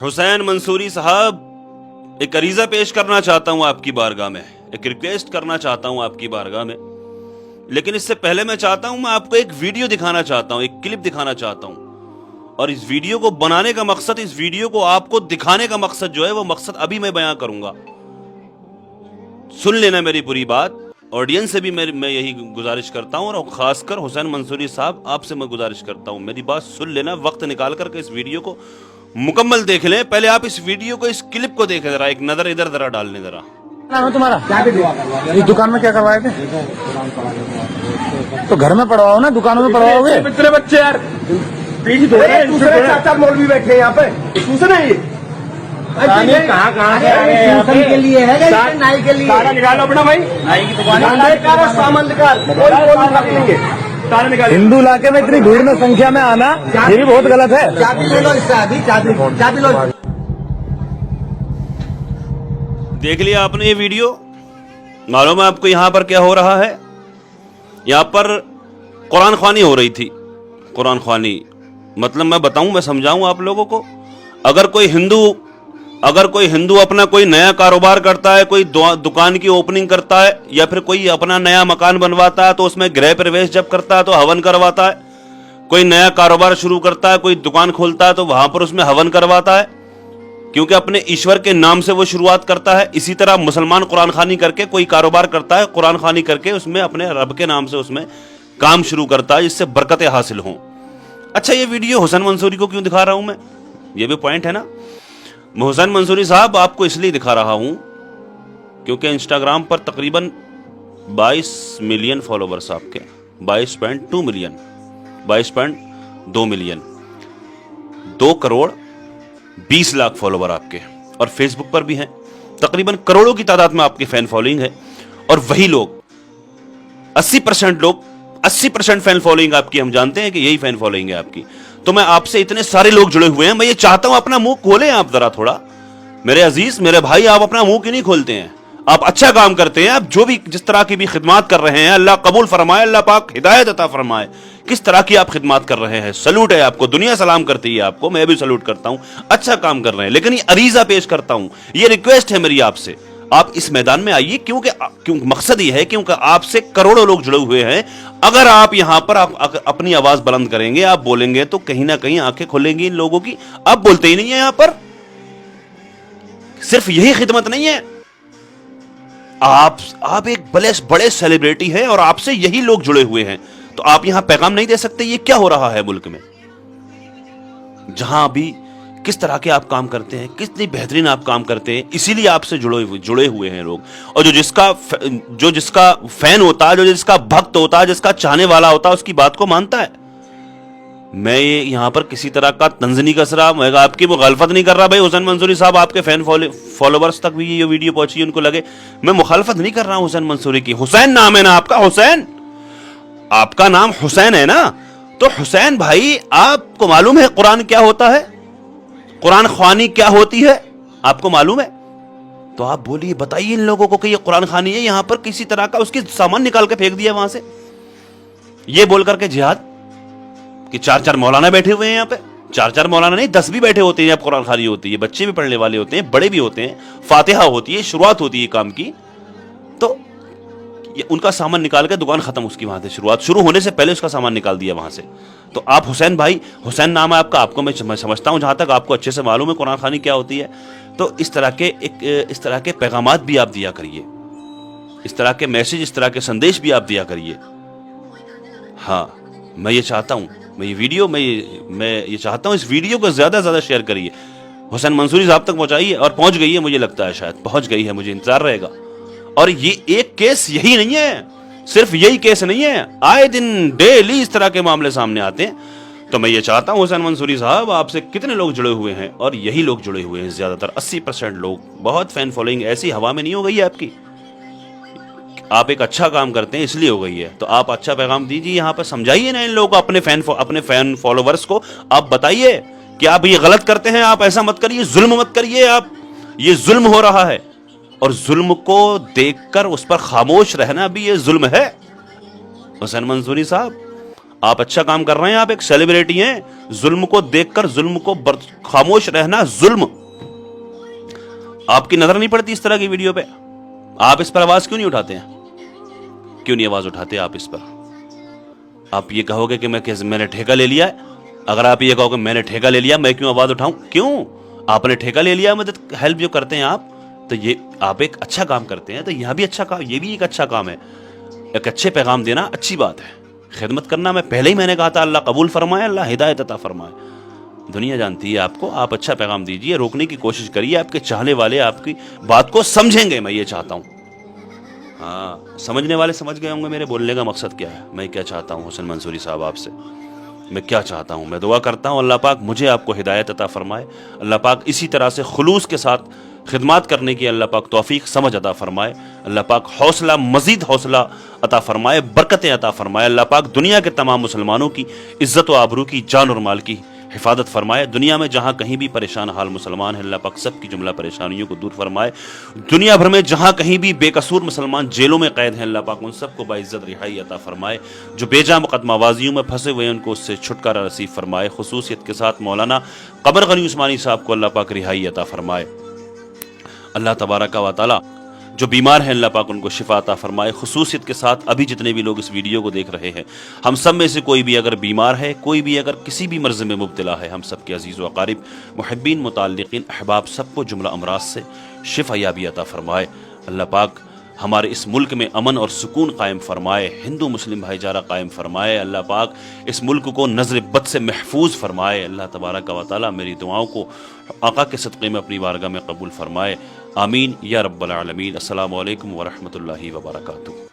हुसैन मंसूरी साहब, एक अरीजा पेश करना चाहता हूं आपकी बारगाह में, एक रिक्वेस्ट करना चाहता हूं आपकी बारगाह में। लेकिन इससे पहले मैं चाहता हूं, मैं आपको एक वीडियो दिखाना चाहता हूं, एक क्लिप दिखाना चाहता हूं। और इस वीडियो को बनाने का मकसद, इस वीडियो को आपको दिखाने का मकसद जो है, वो मकसद अभी मैं बयां करूंगा। सुन लेना मेरी पूरी बात। ऑडियंस से भी मैं यही गुजारिश करता हूं, और खासकर हुसैन मंसूरी साहब, आपसे मैं गुजारिश करता हूं, मेरी बात सुन लेना। वक्त निकाल करके इस वीडियो को मुकम्मल देख लें। पहले आप इस वीडियो को, इस क्लिप को देखें जरा, एक नजर इधर जरा डालने जरा। नाम है तुम्हारा? इस दुकान में क्या करवाए थे? तो घर में पढ़वाओ ना, दुकानों में पढ़वाओगे? इतने बच्चे यार दूसरे चाचा मौलवी बैठे हैं यहाँ पे, दूसरे नहीं कहाँ से के लिए है, नाई के लिए। सारा निकालो अपना भाई, नाई की दुकान सामान निकाल। हिंदू इलाके में इतनी भीड़ में संख्या में आना, ये भी बहुत गलत है। चाबी ले लो इससे, अभी चाबी लो। देख लिया आपने ये वीडियो? मालूम है आपको यहाँ पर क्या हो रहा है? यहाँ पर कुरान ख्वानी हो रही थी। कुरान ख्वानी मतलब मैं बताऊं, मैं समझाऊं आप लोगों को। अगर कोई हिंदू अपना कोई नया कारोबार करता है, कोई दुकान की ओपनिंग करता है, या फिर कोई अपना नया मकान बनवाता है, तो उसमें गृह प्रवेश जब करता है तो हवन करवाता है। कोई नया कारोबार शुरू करता है, कोई दुकान खोलता है, तो वहां पर उसमें हवन करवाता है, क्योंकि अपने ईश्वर के नाम से वो शुरुआत करता है। इसी तरह मुसलमान कुरान खानी करके कोई कारोबार करता है, कुरान खानी करके उसमें अपने रब के नाम से उसमें काम शुरू करता है, जिससे बरकतें हासिल हों। अच्छा, ये वीडियो हुसैन मंसूरी को क्यों दिखा रहा हूं मैं? ये भी पॉइंट है ना। मैं हुसैन मंसूरी साहब आपको इसलिए दिखा रहा हूं क्योंकि इंस्टाग्राम पर तकरीबन 22 मिलियन फॉलोवर्स आपके, 22.2 million, 22.2 million, 2 crore 20 lakh follower आपके। और फेसबुक पर भी हैं, तकरीबन करोड़ों की तादाद में आपकी फैन फॉलोइंग है। और वही लोग 80% फैन फॉलोइंग आपकी, हम जानते हैं कि यही फैन फॉलोइंग है आपकी। तो मैं आपसे, इतने सारे लोग जुड़े हुए हैं, मैं ये चाहता हूं अपना मुंह खोलें आप जरा थोड़ा। मेरे अजीज, मेरे भाई, आप अपना मुंह क्यों नहीं खोलते हैं? आप अच्छा काम करते हैं, आप जो भी जिस तरह की भी खिदमत कर रहे हैं, अल्लाह कबूल फरमाए, अल्लाह पाक हिदायत अता फरमाए। किस तरह की आप खिदमत कर रहे हैं, सलूट है आपको, दुनिया सलाम करती है आपको, मैं भी सलूट करता हूं, अच्छा काम कर रहे हैं। लेकिन ये अरीजा पेश करता हूं, ये रिक्वेस्ट है मेरी आपसे, आप इस मैदान में आइए, क्योंकि मकसद ये है, क्योंकि आपसे करोड़ों लोग जुड़े हुए हैं। अगर आप यहां पर अपनी आवाज बुलंद करेंगे, आप बोलेंगे, तो कहीं ना कहीं आंखें खुलेंगी इन लोगों की। आप बोलते ही नहीं है यहां पर। सिर्फ यही खिदमत नहीं है, आप एक बड़े सेलिब्रिटी हैं, और आपसे यही लोग जुड़े हुए हैं, तो आप यहां पैगाम नहीं दे सकते? ये क्या हो रहा है मुल्क में, जहां अभी किस तरह के आप काम करते हैं, कितनी बेहतरीन आप काम करते हैं, इसीलिए आपसे जुड़े हुए हैं लोग। और जो जिसका फैन होता है, जो जिसका भक्त होता है, जिसका चाहने वाला होता है, उसकी बात को मानता है। मैं ये यहां पर किसी तरह का तंज नहीं कस रहा, मैं आपकी मुखालफत नहीं कर रहा। भाई हुसैन मंसूरी साहब, आपके फैन फॉलोवर्स तक भी ये वीडियो पहुंची, उनको लगे, मैं मुखालफत नहीं कर रहा हूं हुसैन मंसूरी की। हुसैन नाम है ना आपका, हुसैन, आपका नाम हुसैन है ना। तो हुसैन भाई, आपको मालूम है कुरान क्या होता है, कुरान ख्वानी क्या होती है, आपको मालूम है? तो आप बोलिए, बताइए इन लोगों को कि ये कुरान खानी है। यहां पर किसी तरह का उसकी सामान निकाल के फेंक दिया वहां से, ये बोल करके जिहाद, कि 4 मौलाना बैठे हुए हैं यहां पे। 4 मौलाना नहीं, 10 भी बैठे होते हैं। अब कुरान खानी होती है, बच्चे भी पढ़ने वाले होते हैं, बड़े भी होते हैं, फातिहा होती है, शुरुआत होती है काम की। तो ये उनका सामान निकाल के दुकान खत्म, उसकी वहां से शुरुआत शुरू होने से पहले उसका सामान निकाल दिया वहां से। तो आप हुसैन भाई, हुसैन नाम है आपका, आपको मैं समझता हूं, जहां तक आपको अच्छे से मालूम है कुरान खानी क्या होती है। तो इस तरह के पैगामात भी आप दिया करिए, इस तरह के मैसेज, इस तरह के संदेश भी आप दिया करिए। हाँ, मैं ये चाहता हूं, मैं ये चाहता हूं, इस वीडियो को ज्यादा से ज्यादा शेयर करिए, हुसैन मंसूरी साहब तक पहुंचाइए। और पहुंच गई है, मुझे लगता है, शायद पहुंच गई है, मुझे इंतजार रहेगा। और ये एक केस यही नहीं है, सिर्फ यही केस नहीं है, आए दिन डेली इस तरह के मामले सामने आते हैं। तो मैं ये चाहता हूं हुसैन मंसूरी साहब, आपसे कितने लोग जुड़े हुए हैं, और यही लोग जुड़े हुए हैं ज्यादातर, 80% लोग। बहुत फैन फॉलोइंग ऐसी हवा में नहीं हो गई है आपकी, आप एक अच्छा काम करते हैं इसलिए हो गई है। तो आप अच्छा पैगाम दीजिए, यहां पर समझाइए ना इन लोगों को, अपने फैन फॉलोवर्स को आप बताइए कि आप ये गलत करते हैं, आप ऐसा मत करिए, जुल्म मत करिए, आप ये जुल्म हो रहा है। और जुल्म को देखकर उस पर खामोश रहना भी ये जुल्म है। हुसैन मंसूरी साहब, آپ اچھا کام کر رہے ہیں, آپ ایک سیلیبریٹی ہیں. ظلم کو دیکھ کر ظلم کو خاموش رہنا ظلم. آپ کی نظر نہیں پڑتی اس طرح کی ویڈیو پہ؟ آپ اس پر آواز کیوں نہیں اٹھاتے ہیں؟ کیوں نہیں آواز اٹھاتے آپ اس پر؟ آپ یہ کہو گے کہ میں نے ٹھیکہ لے لیا ہے. اگر آپ یہ کہو کہ میں نے ٹھیکہ لے لیا, میں کیوں آواز اٹھاؤں؟ کیوں؟ آپ نے ٹھیکہ لے لیا مدد ہیلپ جو کرتے ہیں آپ, تو یہ آپ ایک اچھا کام کرتے ہیں, تو یہاں بھی اچھا کام, یہ بھی ایک اچھا کام ہے. ایک اچھے پیغام دینا اچھی بات ہے, خدمت کرنا میں پہلے ہی میں نے کہا تھا, اللہ قبول فرمائے, اللہ ہدایت عطا فرمائے. دنیا جانتی ہے آپ کو, آپ اچھا پیغام دیجئے, روکنے کی کوشش کریے, آپ کے چاہنے والے آپ کی بات کو سمجھیں گے, میں یہ چاہتا ہوں. ہاں, سمجھنے والے سمجھ گئے ہوں گے میرے بولنے کا مقصد کیا ہے, میں کیا چاہتا ہوں. حسن منصوری صاحب آپ سے میں کیا چاہتا ہوں, میں دعا کرتا ہوں اللہ پاک مجھے آپ کو ہدایت عطا فرمائے, اللہ پاک اسی طرح سے خلوص کے ساتھ خدمات کرنے کی اللہ پاک توفیق سمجھ عطا فرمائے, اللہ پاک حوصلہ, مزید حوصلہ عطا فرمائے, برکتیں عطا فرمائے, اللہ پاک دنیا کے تمام مسلمانوں کی عزت و آبرو کی, جان اور مال کی حفاظت فرمائے. دنیا میں جہاں کہیں بھی پریشان حال مسلمان ہیں, اللہ پاک سب کی جملہ پریشانیوں کو دور فرمائے. دنیا بھر میں جہاں کہیں بھی بے قصور مسلمان جیلوں میں قید ہیں, اللہ پاک ان سب کو باعزت رہائی عطا فرمائے. جو بے جا مقدمہ بازیوں میں پھنسے ہوئے ہیں ان کو اس سے چھٹکارا نصیب فرمائے. خصوصیت کے ساتھ مولانا قمر غنی عثمانی صاحب کو اللہ پاک رہائی عطا فرمائے. اللہ تبارک و تعالی جو بیمار ہیں اللہ پاک ان کو شفا عطا فرمائے. خصوصیت کے ساتھ ابھی جتنے بھی لوگ اس ویڈیو کو دیکھ رہے ہیں, ہم سب میں سے کوئی بھی اگر بیمار ہے, کوئی بھی اگر کسی بھی مرض میں مبتلا ہے, ہم سب کے عزیز و اقارب, محبین, متعلقین, احباب, سب کو جملہ امراض سے شفا یابی عطا فرمائے. اللہ پاک ہمارے اس ملک میں امن اور سکون قائم فرمائے, ہندو مسلم بھائی چارہ قائم فرمائے. اللہ پاک اس ملک کو نظر بد سے محفوظ فرمائے. اللہ تبارک و تعالی میری دعاؤں کو آقا کے صدقے میں اپنی بارگاہ میں قبول فرمائے. آمین یا رب العالمین. السلام علیکم ورحمۃ اللہ وبرکاتہ.